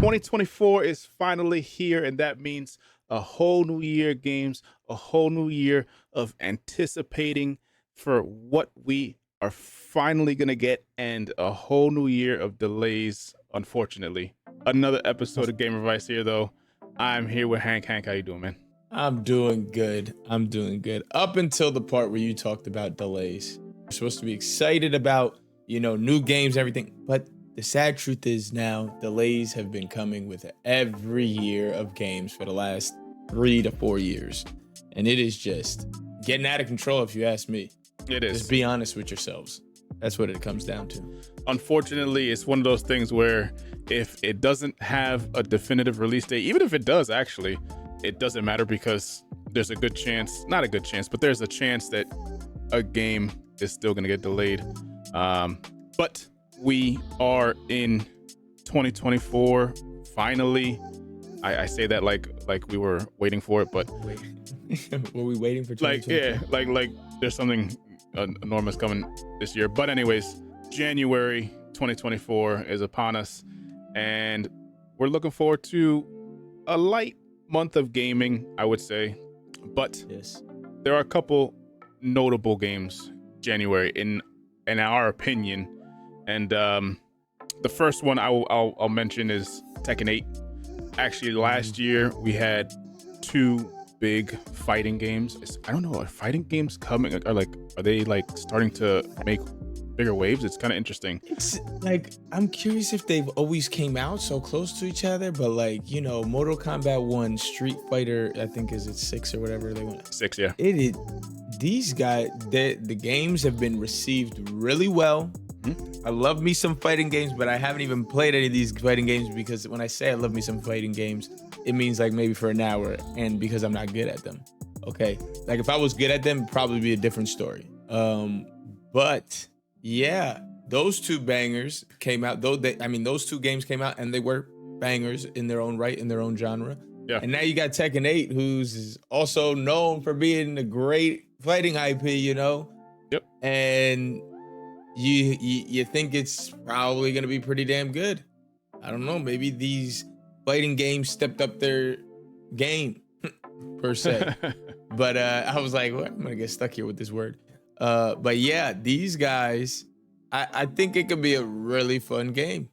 2024 is finally here, and that means a whole new year of games, a whole new year of anticipating for what we are finally going to get, and a whole new year of delays, unfortunately. Another episode of GAMERViCE here, though. I'm here with Hank. Hank, how you doing, man? I'm doing good. Up until the part where you talked about delays. We're supposed to be excited about, new games, everything. But the sad truth is now delays have been coming with every year of games for the last 3 to 4 years. And it is just getting out of control, if you ask me. It is. Just be honest with yourselves. That's what it comes down to. Unfortunately, it's one of those things where if it doesn't have a definitive release date, even if it does, actually, it doesn't matter because there's a good chance, not a good chance, but there's a chance that a game is still going to get delayed. But we are in 2024, finally. I say that like we were waiting for it, but wait, were we waiting for 2024? like there's something enormous coming this year. But anyways, January 2024 is upon us, and we're looking forward to a light month of gaming, I would say. But yes, there are a couple notable games January in our opinion, and the first one I'll mention is Tekken 8. Actually, last year we had 2 big fighting games. I don't know, are fighting games coming? Are they starting to make bigger waves? It's kind of interesting. It's like, I'm curious if they've always came out so close to each other, but Mortal Kombat 1, Street Fighter, I think is it 6 or whatever they went. 6, yeah. These guys, the games have been received really well. I love me some fighting games, but I haven't even played any of these fighting games because when I say I love me some fighting games, it means like maybe for an hour, and because I'm not good at them. Okay, like if I was good at them, it'd probably be a different story. But yeah, those 2 bangers came out. Those 2 games came out, and they were bangers in their own right, in their own genre. Yeah. And now you got Tekken 8, who's also known for being a great fighting IP, Yep. And you think it's probably gonna be pretty damn good. I don't know, maybe these fighting games stepped up their game per se. But I was like, well, I'm gonna get stuck here with this word. But yeah, these guys, I think it could be a really fun game.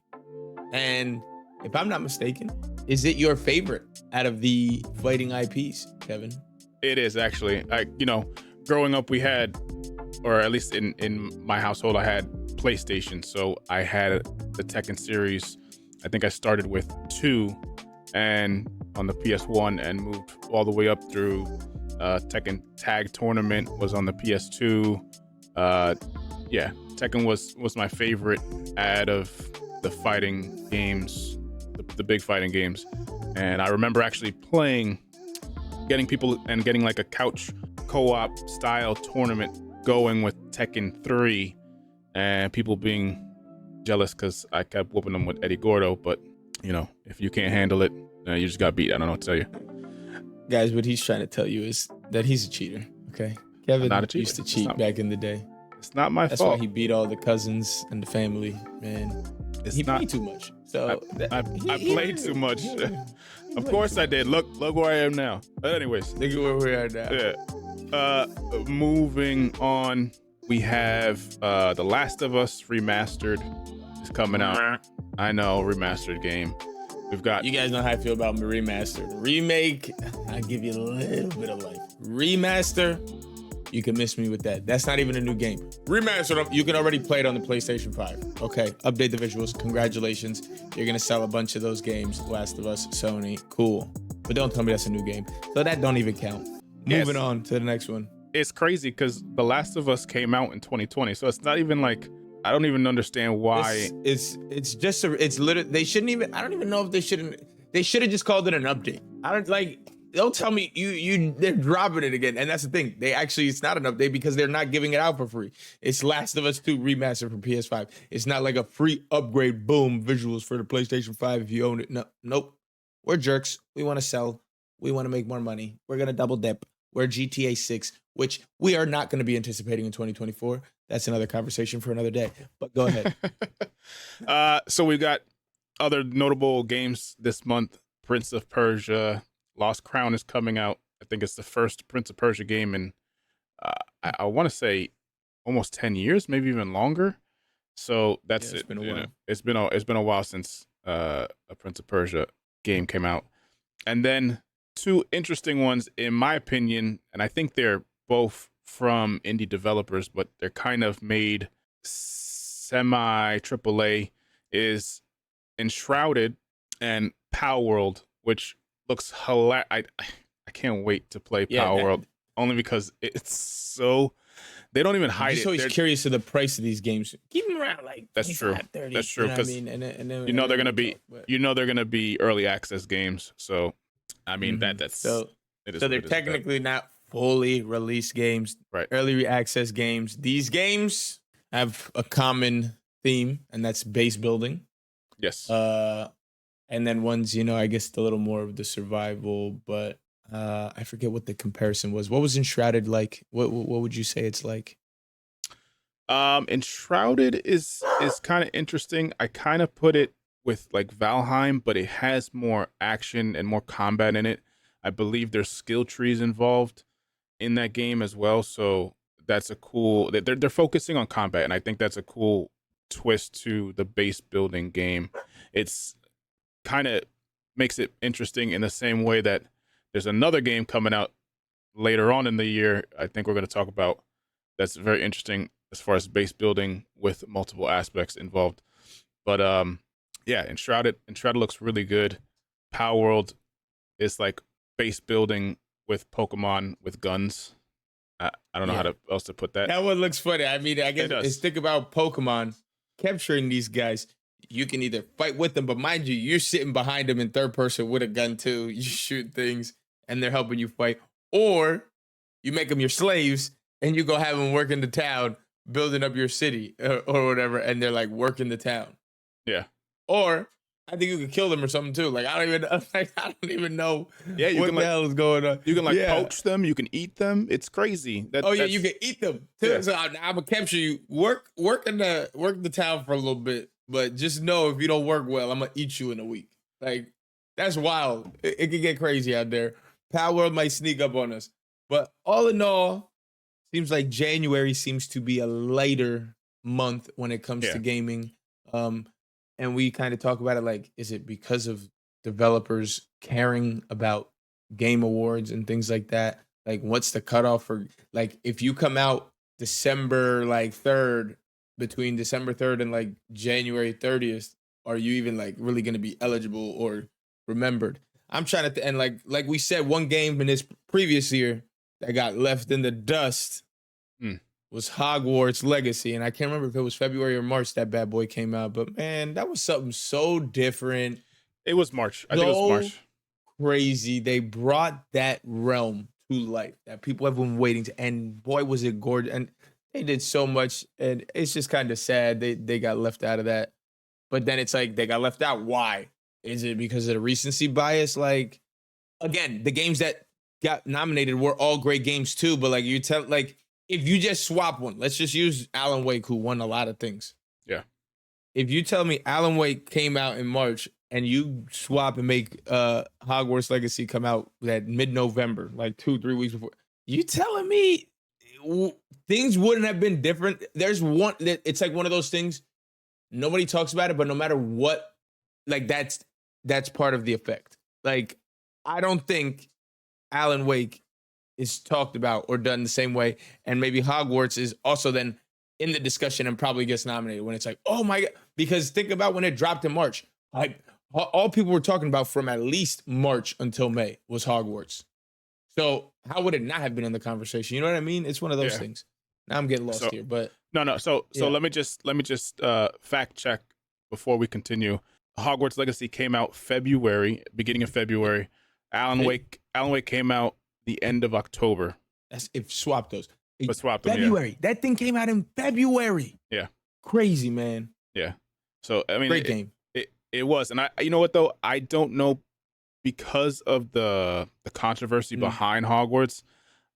And if I'm not mistaken, is it your favorite out of the fighting IPs, Kevin? It is actually. Growing up, we had, or at least in my household, I had PlayStation. So I had the Tekken series. I think I started with 2 and on the PS1 and moved all the way up through Tekken Tag Tournament was on the PS2. Tekken was my favorite out of the fighting games, the big fighting games. And I remember actually getting like a couch co-op style tournament going with Tekken 3, and people being jealous because I kept whooping them with Eddie Gordo. But if you can't handle it, you just got beat. I don't know what to tell you, guys. What he's trying to tell you is that he's a cheater. Okay, Kevin used to cheat back in the day. It's not my fault. That's why he beat all the cousins and the family. Man, he played too much. So I played too much. Of course I did. Look where I am now. But anyways, look at where we are now. Yeah. Moving on, we have The Last of Us Remastered is coming out. I know, remastered game. We've got. You guys know how I feel about remastered. Remake, I give you a little bit of life. Remaster, you can miss me with that. That's not even a new game. Remastered, you can already play it on the PlayStation 5. Okay, update the visuals. Congratulations. You're gonna sell a bunch of those games. Last of Us, Sony, cool. But don't tell me that's a new game. So that don't even count. Moving on to the next one. It's crazy because The Last of Us came out in 2020, so it's not even like, I don't even understand why. It's literally, they shouldn't even, I don't even know if they should have just called it an update. Don't tell me they're dropping it again. And that's the thing. It's not an update because they're not giving it out for free. It's Last of Us 2 remastered for PS5. It's not like a free upgrade, boom, visuals for the PlayStation 5 if you own it. No, nope. We're jerks. We want to sell. We want to make more money. We're going to double dip. We're GTA 6, which we are not going to be anticipating in 2024. That's another conversation for another day. But go ahead. So we've got other notable games this month, Prince of Persia, Lost Crown is coming out. I think it's the first Prince of Persia game in, I want to say almost 10 years, maybe even longer. So that's It's it. been a You know, while. it's been a while since a Prince of Persia game came out. And then two interesting ones, in my opinion, and I think they're both from indie developers, but they're kind of made semi AAA, is Enshrouded and Palworld, which looks hilarious. I can't wait to play Yeah, Palworld, only because it's so, they don't even I'm hide just it. always They're, curious of the price of these games. Keep them around like that's true. 25, 30. That's true, You know what I 'cause mean? And then you know they're we'll gonna be talk, but- they're gonna be early access games. So I mean that's so it is so what they're it is with that. technically not fully released games, Right. early access games. These games have a common theme, and that's base building. Yes. And then ones, I guess a little more of the survival, but I forget what the comparison was. What was Enshrouded like? What would you say it's like? Enshrouded is kind of interesting. I kind of put it with like Valheim, but it has more action and more combat in it. I believe there's skill trees involved in that game as well. So that's a cool. They're focusing on combat, and I think that's a cool twist to the base building game. It's kind of makes it interesting in the same way that there's another game coming out later on in the year. I think we're going to talk about that's very interesting as far as base building with multiple aspects involved. But yeah, Enshrouded looks really good. Palworld is like base building with Pokemon with guns. I don't know how else to put that. That one looks funny. I mean, I guess It does. it's think about Pokemon capturing these guys. You can either fight with them, but mind you, you're sitting behind them in third person with a gun too. You shoot things, and they're helping you fight, or you make them your slaves, and you go have them work in the town, building up your city or whatever, and they're like working the town. Yeah. Or I think you could kill them or something too. Like I don't even know. Yeah, you what can the like hell is going on. you can like poach them. You can eat them. It's crazy. You can eat them too. Yeah. So I'm gonna capture you. Work in the town for a little bit, but just know if you don't work well, I'm gonna eat you in a week. Like that's wild. It can get crazy out there. Palworld might sneak up on us, but all in all, seems like January seems to be a lighter month when it comes to gaming. And we kind of talk about it like, is it because of developers caring about game awards and things like that? Like, what's the cutoff for, like, if you come out December like 3rd, between December 3rd and like January 30th, are you even like really going to be eligible or remembered? I'm trying to, and like we said, one game in this previous year that got left in the dust was Hogwarts Legacy. And I can't remember if it was February or March that bad boy came out, but man, that was something so different. It was March. I think it was March. Crazy. They brought that realm to life that people have been waiting to, and boy, was it gorgeous. And they did so much, and it's just kind of sad they got left out of that. But then it's like, they got left out. Why? Is it because of the recency bias? Like, again, the games that got nominated were all great games too, but like if you just swap one, let's just use Alan Wake, who won a lot of things. Yeah. If you tell me Alan Wake came out in March and you swap and make Hogwarts Legacy come out that mid-November, like 2-3 weeks before, you telling me things wouldn't have been different? There's one, it's like one of those things, nobody talks about it, but no matter what, like that's part of the effect. Like, I don't think Alan Wake is talked about or done the same way, and maybe Hogwarts is also then in the discussion and probably gets nominated when it's like, oh my God, because think about when it dropped in March, like all people were talking about from at least March until May was Hogwarts. So how would it not have been in the conversation? You know what I mean? It's one of those things. Now I'm getting lost here, but no. So let me just fact check before we continue. Hogwarts Legacy came out beginning of February. Alan Wake came out the end of October. That's if swap those. But swap them, February. Yeah. That thing came out in February. Yeah. Crazy, man. Yeah. So I mean, great game. It was, and you know what though? I don't know, because of the controversy behind Hogwarts.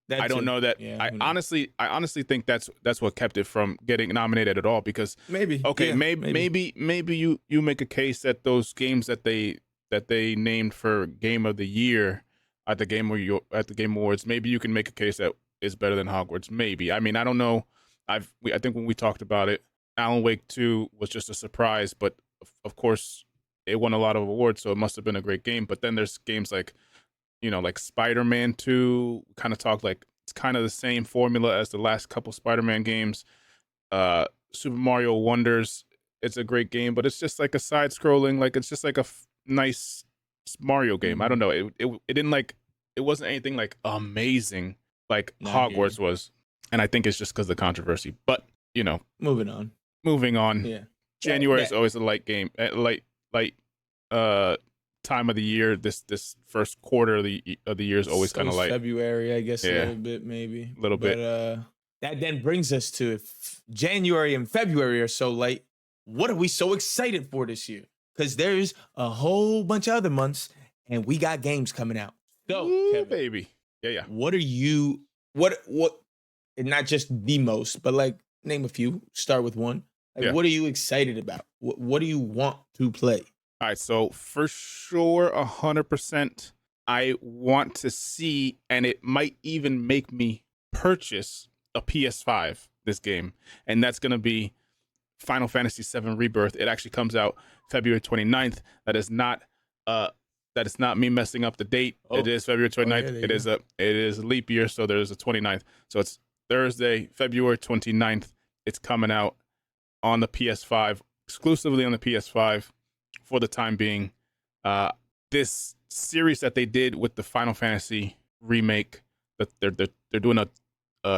That I don't too. know that. Yeah, I who knows? honestly think that's what kept it from getting nominated at all. Because Maybe. okay, Yeah, maybe. maybe you make a case that those games that they named for Game of the Year at the at the Game Awards, maybe you can make a case that is better than Hogwarts. Maybe. I mean, I don't know. I think when we talked about it, Alan Wake 2 was just a surprise, but of course it won a lot of awards, so it must have been a great game. But then there's games like, like Spider-Man 2, kind of talk like it's kind of the same formula as the last couple Spider-Man games. Super Mario Wonders, it's a great game, but it's just like a side-scrolling, like it's just like a nice Mario game. I don't Mhm. know. It didn't like, it wasn't anything like amazing like Nah, I hear you. Hogwarts was, and I think it's just because of the controversy. But Moving on. moving on. Yeah. January is That always a light uh time of the year. This first quarter of the year is always kind so of is light. February, I guess, a Yeah, little bit, maybe. a little But bit. that then brings us to, if January and February are so late, what are we so excited for this year? Because there's a whole bunch of other months and we got games coming out. So, Ooh, Kevin, baby. Yeah. what are you, what, and not just the most, but like name a few, start with one. Like, Yeah. what are you excited about? What do you want to play? All right, so for sure, 100%, I want to see, and it might even make me purchase a PS5 this game, and that's gonna be Final Fantasy VII Rebirth. It actually comes out February 29th. That is not me messing up the date. It Oh, is February oh 29th. yeah, there It you is go. a leap year, so there's a 29th. So it's Thursday, February 29th. It's coming out on the PS5, exclusively on the PS5 for the time being. This series that they did with the Final Fantasy remake, that they're doing a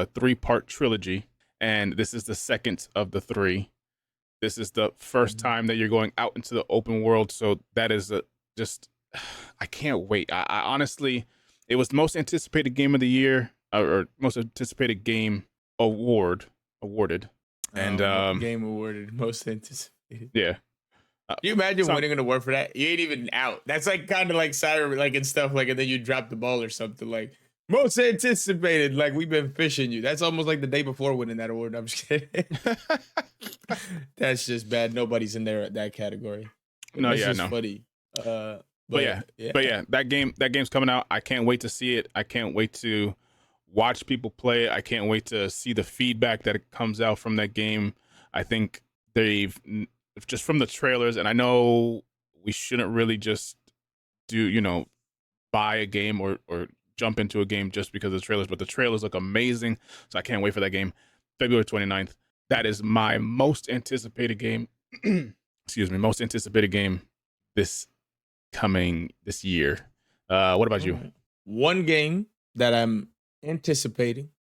3-part trilogy, and this is the second of the 3. This is the first Mhm. time that you're going out into the open world, so that is just I can't wait. I honestly, it was the most anticipated game of the year, or most anticipated game awarded, and Game awarded most anticipated. yeah. Can you imagine Some winning an award for that? You ain't even out. That's like kind of like Siren, like and stuff, like, and then you drop the ball or something. Like most anticipated, like we've been fishing you. That's almost like the day before winning that award. I'm just kidding. That's just bad. Nobody's in there at that category. But no, that's yeah, just no. funny. But yeah, But yeah. that game's coming out. I can't wait to see it. I can't wait to watch people play it. I can't wait to see the feedback that comes out from that game. I think they've just from the trailers, and I know we shouldn't really just do, buy a game or jump into a game just because of the trailers, but the trailers look amazing. So I can't wait for that game. February 29th. That is my most anticipated game. Excuse me, most anticipated game this this year. What about All you? right. One game that I'm anticipating,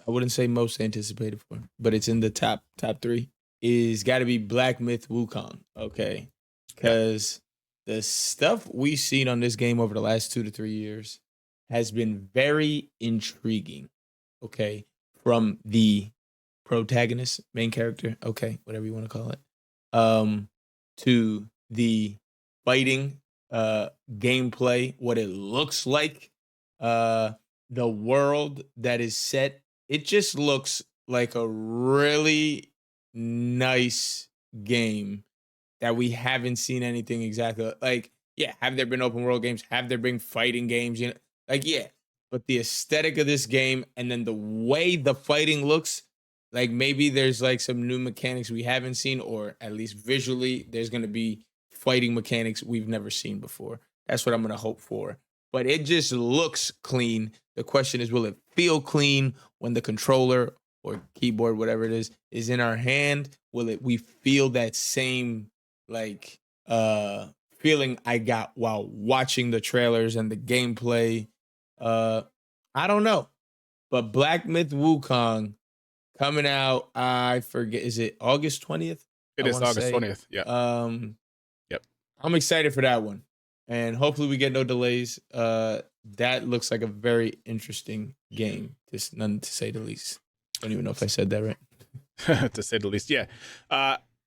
I wouldn't say most anticipated for, but it's in the top three, is got to be Black Myth Wukong. Okay, Yeah. because the stuff we've seen on this game over the last 2 to 3 years has been very intriguing. Okay, from the protagonist, main character, okay, whatever you want to call it, um, to the fighting gameplay, what it looks like, uh the world that is set. It just looks like a really nice game that we haven't seen anything exactly like. Yeah, have there been open world games? Have there been fighting games? Like, yeah, but the aesthetic of this game and then the way the fighting looks, like maybe there's like some new mechanics we haven't seen, or at least visually, there's gonna be fighting mechanics we've never seen before. That's what I'm gonna hope for. But it just looks clean. The question is, will it feel clean when the controller or keyboard, whatever it is in our hand? Will it we feel that same like feeling I got while watching the trailers and the gameplay? Uh I don't know. But Black Myth Wukong coming out, I forget, is it August 20th? I It is want to August say. 20th. Yeah. Um Yep. I'm excited for that one. And hopefully we get no delays. That looks like a very interesting game. Just none to say the least. Don't even know if I said that right. To say the least. Yeah.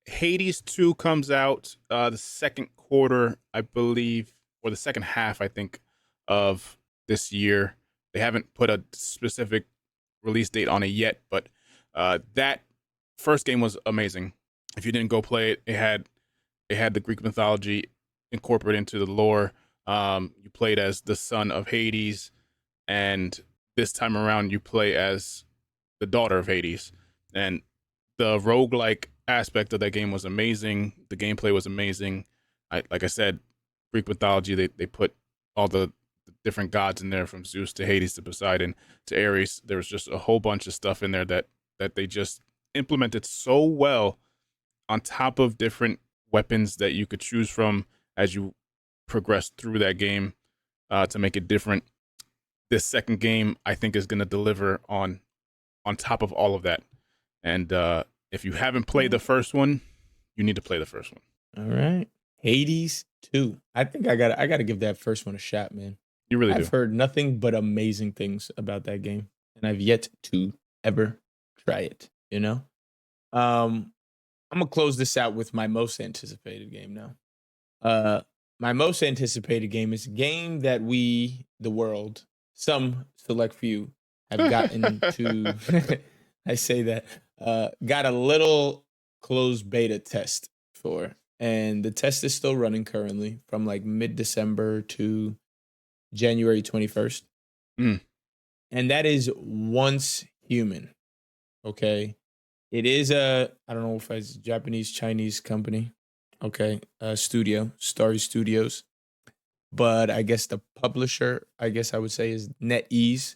Hades 2 comes out the second quarter, I believe, or the second half, I think, of this year. They haven't put a specific release date on it yet, but that first game was amazing. If you didn't go play it, it had the Greek mythology incorporated into the lore. You played as the son of Hades, and this time around you play as the daughter of Hades. And the roguelike aspect of that game was amazing. The gameplay was amazing. Like I said, Greek mythology, they put all the different gods in there, from Zeus to Hades to Poseidon to Ares. There was just a whole bunch of stuff in there that they just implemented so well, on top of different weapons that you could choose from as you progress through that game, to make it different. This second game, I think, is going to deliver on top of all of that. And if you haven't played the first one, you need to play the first one. All right. Hades 2. I think I gotta give that first one a shot, man. You really I've do. heard nothing but amazing things about that game, and I've yet to ever try it, you know? I'm gonna close this out with my most anticipated game now. My most anticipated game is a game that we, the world, some select few, have gotten to. I say that got a little closed beta test for, and the test is still running currently from like mid-December to January 21st. Mm. And that is Once Human. Okay. It is I don't know if it's a Japanese, Chinese company. Okay. Studio, Starry Studios. But I guess the publisher, I guess I would say, is NetEase.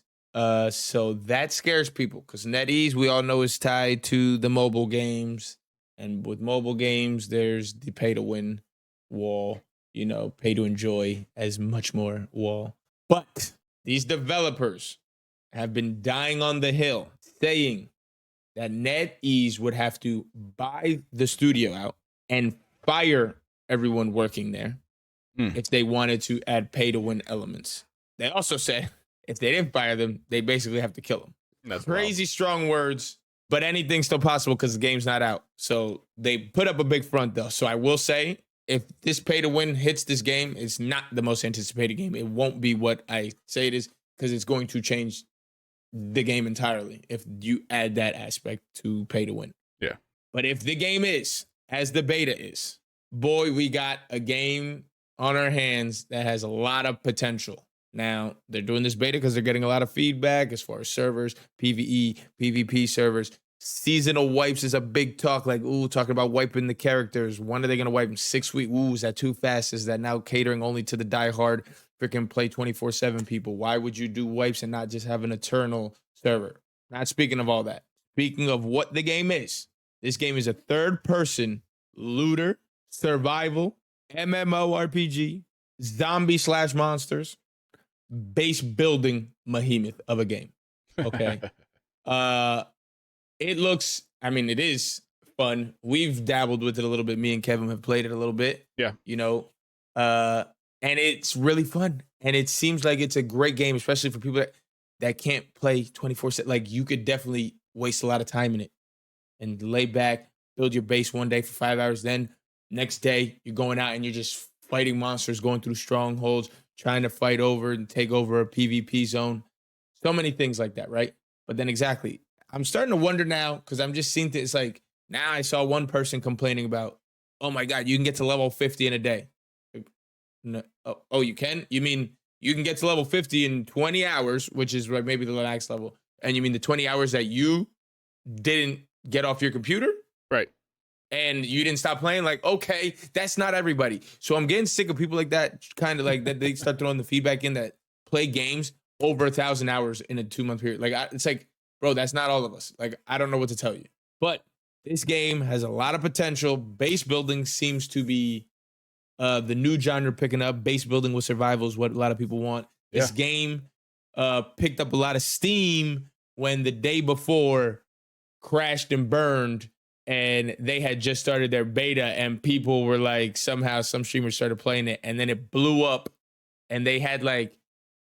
So that scares people, because NetEase, we all know, is tied to the mobile games. And with mobile games, there's the pay to win wall, pay to enjoy as much more wall. But these developers have been dying on the hill saying that NetEase would have to buy the studio out and fire everyone working there if they wanted to add pay to win elements. They also said if they didn't fire them, they basically have to kill them. That's crazy wild. strong words, but anything's still possible because the game's not out. So they put up a big front, though. So I will say, if this pay to win hits this game, it's not the most anticipated game. It won't be what I say it is, because it's going to change the game entirely if you add that aspect to pay to win. Yeah. But if the game is as the beta is, boy, we got a game on our hands that has a lot of potential. Now, they're doing this beta because they're getting a lot of feedback as far as servers, PvE, PvP servers. Seasonal wipes is a big talk, like, ooh, talking about wiping the characters. When are they going to wipe them? 6 weeks? Ooh, is that too fast? Is that now catering only to the diehard freaking play 24/7 people? Why would you do wipes and not just have an eternal server? Not speaking of all that. Speaking of what the game is, this game is a third-person looter, survival, MMORPG, zombie/monsters, base building behemoth of a game. Okay. It looks, it is fun. We've dabbled with it a little bit. Me and Kevin have played it a little bit. Yeah. And it's really fun. And it seems like it's a great game, especially for people that can't play 24/7. Like, you could definitely waste a lot of time in it and lay back, build your base one day for 5 hours. Then next day, you're going out and you're just fighting monsters, going through strongholds, trying to fight over and take over a PvP zone. So many things like that, right? But then exactly, I'm starting to wonder now, because I'm just seeing it's like, now I saw one person complaining about, oh my God, you can get to level 50 in a day. No, oh, you can? You mean you can get to level 50 in 20 hours, which is like maybe the max level. And you mean the 20 hours that you didn't get off your computer? Right. And you didn't stop playing? Like, okay, that's not everybody. So I'm getting sick of people like that, kind of like that they start throwing the feedback in that play games over 1,000 hours in a 2-month period. Like, it's like, bro, that's not all of us. Like, I don't know what to tell you. But this game has a lot of potential. Base building seems to be the new genre picking up. Base building with survival is what a lot of people want. This game picked up a lot of steam when the day before crashed and burned, and they had just started their beta, and people were like, somehow some streamers started playing it, and then it blew up, and they had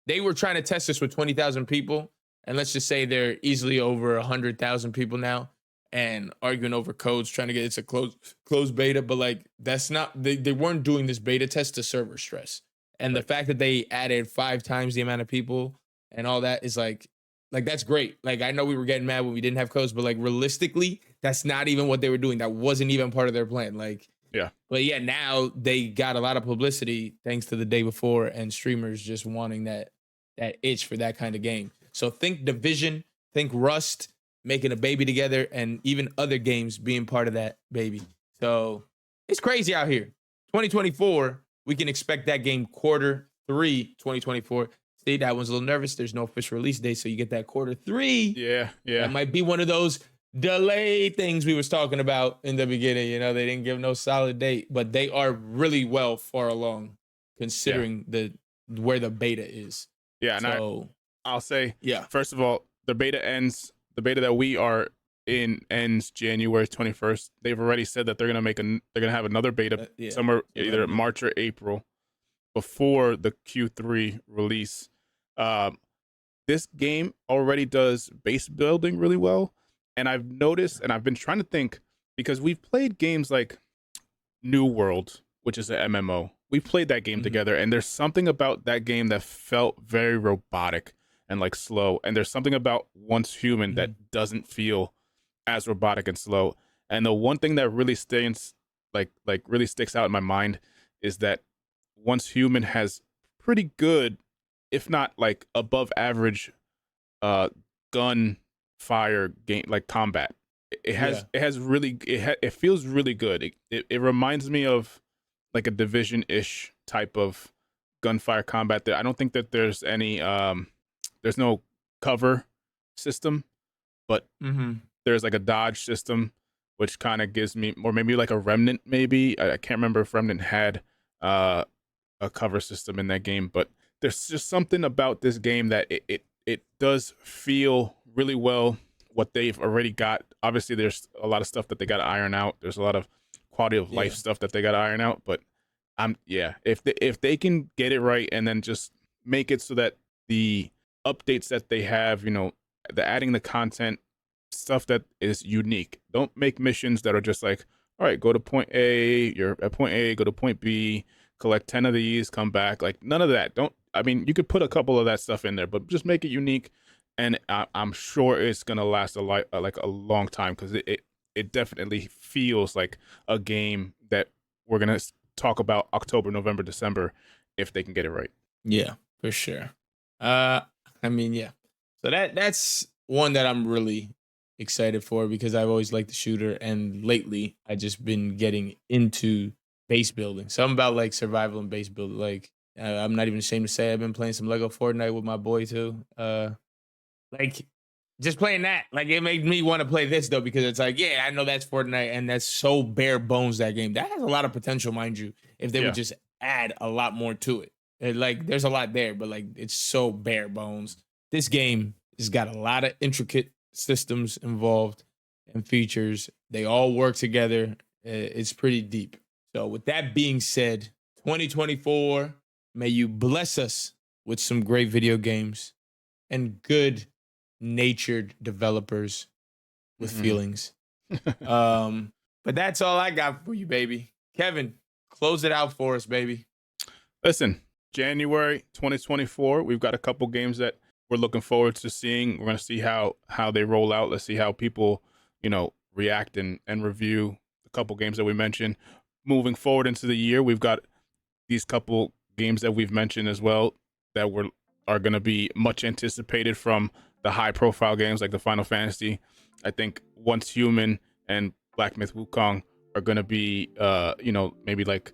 they were trying to test this with 20,000 people, and let's just say they're easily over 100,000 people now, and arguing over codes, trying to get it's a closed beta. But that's not, they weren't doing this beta test to server stress. And the fact that they added 5 times the amount of people and all that is like that's great. Like I know we were getting mad when we didn't have codes, but like realistically, that's not even what they were doing. That wasn't even part of their plan. Like Yeah. But yeah, now they got a lot of publicity thanks to the day before and streamers just wanting that itch for that kind of game. So think Division, think Rust, making a baby together, and even other games being part of that baby. So it's crazy out here. 2024, we can expect that game quarter 3, 2024. See, that one's a little nervous. There's no official release date, so you get that quarter 3. Yeah. That might be one of those delay things we was talking about in the beginning. They didn't give no solid date, but they are really well far along considering where the beta is. Yeah, and so, I'll say, yeah. First of all, the beta that we are in ends January 21st. They've already said that they're gonna have another beta somewhere either March or April before the Q3 release. This game already does base building really well. And I've noticed, and I've been trying to think, because we've played games like New World, which is an MMO. We've played that game together, and there's something about that game that felt very robotic and like slow. And there's something about Once Human that doesn't feel as robotic and slow. And the one thing that really really sticks out in my mind is that Once Human has pretty good, if not like above average, gun fire game, like combat. It feels really good. It reminds me of like a Division-ish type of gunfire combat. There, I don't think that there's any there's no cover system, but there's like a dodge system, which kind of gives me, or maybe like a Remnant. Maybe I can't remember if Remnant had a cover system in that game, but there's just something about this game that it does feel really well what they've already got. Obviously, there's a lot of stuff that they got to iron out. There's a lot of quality of life stuff that they got to iron out. But if they can get it right and then just make it so that the updates that they have, the adding the content, stuff that is unique. Don't make missions that are just like, all right, go to point A, you're at point A, go to point B, collect 10 of these, come back. Like none of that. You could put a couple of that stuff in there, but just make it unique. And I'm sure it's gonna last a long time, because it definitely feels like a game that we're gonna talk about October, November, December if they can get it right. Yeah, for sure. So that's one that I'm really excited for, because I've always liked the shooter, and lately I just been getting into base building. Something about like survival and base building. Like I'm not even ashamed to say I've been playing some Lego Fortnite with my boy too. Like just playing that, like it made me want to play this though, because it's like, yeah, I know that's Fortnite and that's so bare bones, that game. That has a lot of potential, mind you, if they would just add a lot more to it. Like there's a lot there, but like it's so bare bones. This game has got a lot of intricate systems involved and features. They all work together. It's pretty deep. So with that being said, 2024, may you bless us with some great video games and good natured developers with feelings. But that's all I got for you, baby. Kevin, close it out for us, baby. Listen, January 2024, we've got a couple games that we're looking forward to seeing. We're going to see how they roll out. Let's see how people, react and review the couple games that we mentioned. Moving forward into the year, we've got these couple games that we've mentioned as well that are going to be much anticipated from the high profile games like the Final Fantasy. I think Once Human and Black Myth Wukong are going to be, maybe like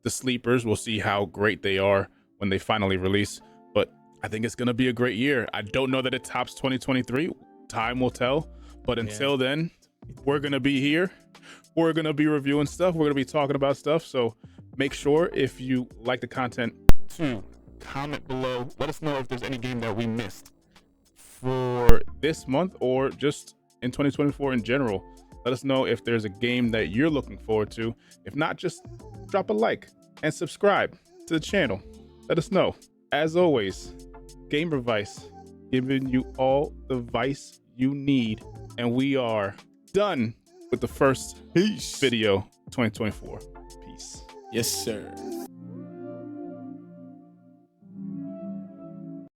the sleepers. We'll see how great they are when they finally release. But I think it's going to be a great year. I don't know that it tops 2023. Time will tell. But until then, we're going to be here. We're going to be reviewing stuff. We're going to be talking about stuff. So make sure, if you like the content, to comment below. Let us know if there's any game that we missed for this month or just in 2024 in general. Let us know if there's a game that you're looking forward to. If not, just drop a like and subscribe to the channel. Let us know. As always, GAMERViCE, giving you all the vice you need. And we are done with the first video 2024. Peace. Yes, sir.